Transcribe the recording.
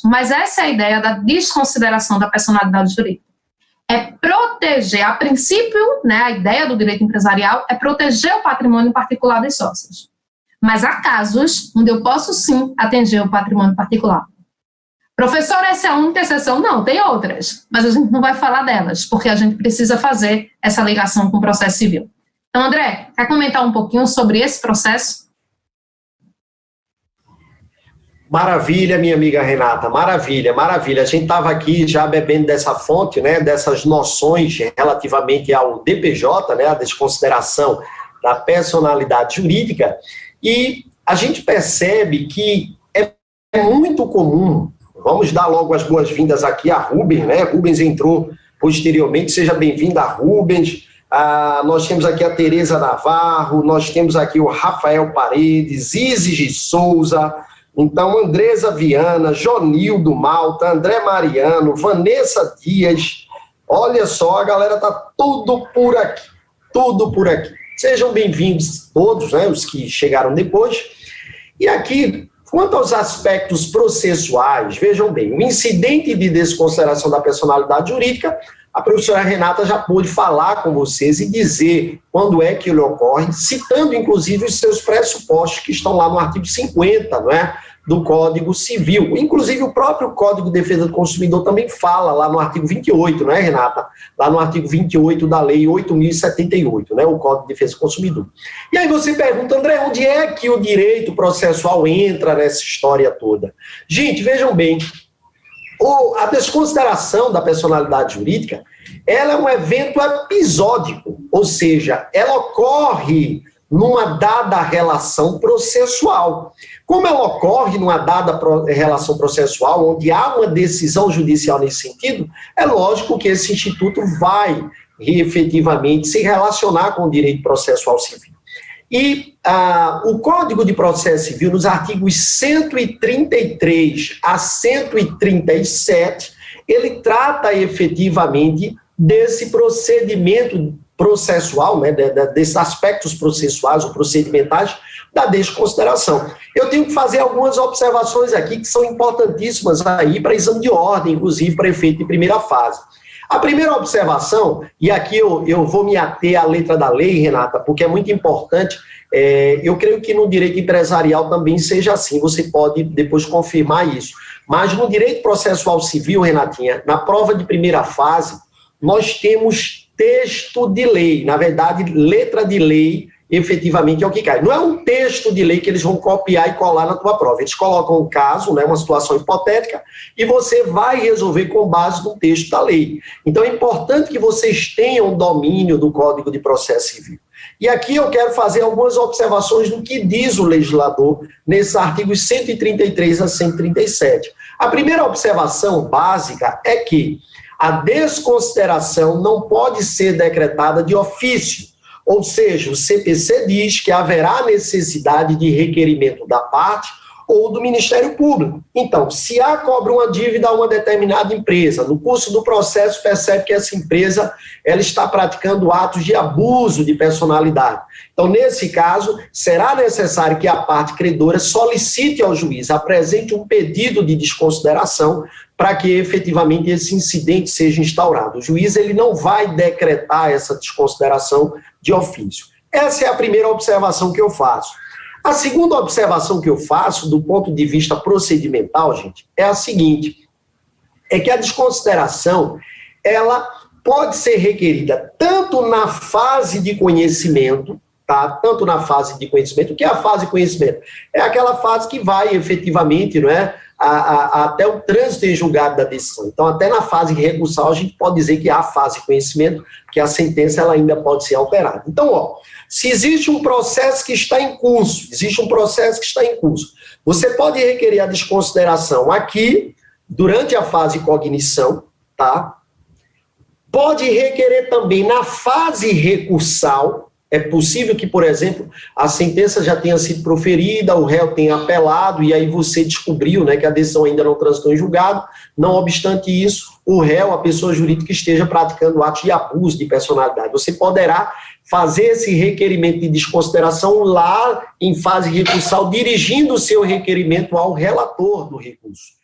Mas essa é a ideia da desconsideração da personalidade jurídica. É proteger, a princípio, né, a ideia do direito empresarial é proteger o patrimônio particular dos sócios. Mas há casos onde eu posso sim atender o patrimônio particular. Professor, essa é a única exceção? Não, tem outras, mas a gente não vai falar delas, porque a gente precisa fazer essa ligação com o processo civil. Então, André, quer comentar um pouquinho sobre esse processo? Maravilha, minha amiga Renata, maravilha, maravilha. A gente estava aqui já bebendo dessa fonte, né, dessas noções relativamente ao DPJ, né, a desconsideração da personalidade jurídica, e a gente percebe que é muito comum. Vamos dar logo as boas-vindas aqui a Rubens, né? Rubens entrou posteriormente, seja bem-vinda, Rubens. Nós temos aqui a Tereza Navarro, nós temos aqui o Rafael Paredes, Isis de Souza, então Andresa Viana, Jonildo Malta, André Mariano, Vanessa Dias. Olha só, a galera tá tudo por aqui, tudo por aqui. Sejam bem-vindos todos, né, os que chegaram depois. E aqui, quanto aos aspectos processuais, vejam bem, o incidente de desconsideração da personalidade jurídica, a professora Renata já pôde falar com vocês e dizer quando é que ele ocorre, citando inclusive os seus pressupostos que estão lá no artigo 50, não é, do Código Civil. Inclusive o próprio Código de Defesa do Consumidor também fala lá no artigo 28, não é, Renata? Lá no artigo 28 da Lei 8.078, né, o Código de Defesa do Consumidor. E aí você pergunta, André, onde é que o direito processual entra nessa história toda? Gente, vejam bem, a desconsideração da personalidade jurídica, ela é um evento episódico, ou seja, ela ocorre numa dada relação processual. Como ela ocorre numa dada relação processual, onde há uma decisão judicial nesse sentido, é lógico que esse instituto vai efetivamente se relacionar com o direito processual civil. E o Código de Processo Civil, nos artigos 133 a 137, ele trata efetivamente desse procedimento processual, né, desses aspectos processuais ou procedimentais da desconsideração. Eu tenho que fazer algumas observações aqui que são importantíssimas aí para exame de ordem, inclusive para efeito de primeira fase. A primeira observação, e aqui eu vou me ater à letra da lei, Renata, porque é muito importante, eu creio que no direito empresarial também seja assim, você pode depois confirmar isso. Mas no direito processual civil, Renatinha, na prova de primeira fase, nós temos texto de lei, na verdade, letra de lei, efetivamente é o que cai. Não é um texto de lei que eles vão copiar e colar na tua prova. Eles colocam um caso, né, uma situação hipotética, e você vai resolver com base no texto da lei. Então é importante que vocês tenham domínio do Código de Processo Civil. E aqui eu quero fazer algumas observações do que diz o legislador nesses artigos 133 a 137. A primeira observação básica é que a desconsideração não pode ser decretada de ofício. Ou seja, o CPC diz que haverá necessidade de requerimento da parte ou do Ministério Público. Então, se A cobra uma dívida a uma determinada empresa, no curso do processo percebe que essa empresa ela está praticando atos de abuso de personalidade. Então, nesse caso, será necessário que a parte credora solicite ao juiz, apresente um pedido de desconsideração para que efetivamente esse incidente seja instaurado. O juiz ele não vai decretar essa desconsideração de ofício. Essa é a primeira observação que eu faço. A segunda observação que eu faço, do ponto de vista procedimental, gente, é a seguinte, é que a desconsideração, ela pode ser requerida tanto na fase de conhecimento, tá? Tanto na fase de conhecimento, o que é a fase de conhecimento? É aquela fase que vai efetivamente, não é? Até o trânsito em julgado da decisão. Então, até na fase recursal, a gente pode dizer que há a fase de conhecimento, que a sentença ela ainda pode ser alterada. Então, ó, se existe um processo que está em curso, você pode requerer a desconsideração aqui, durante a fase de cognição, tá? Pode requerer também na fase recursal. É possível que, por exemplo, a sentença já tenha sido proferida, o réu tenha apelado, e aí você descobriu, né, que a decisão ainda não transitou em julgado. Não obstante isso, o réu, a pessoa jurídica, esteja praticando atos de abuso de personalidade. Você poderá fazer esse requerimento de desconsideração lá em fase recursal, dirigindo o seu requerimento ao relator do recurso.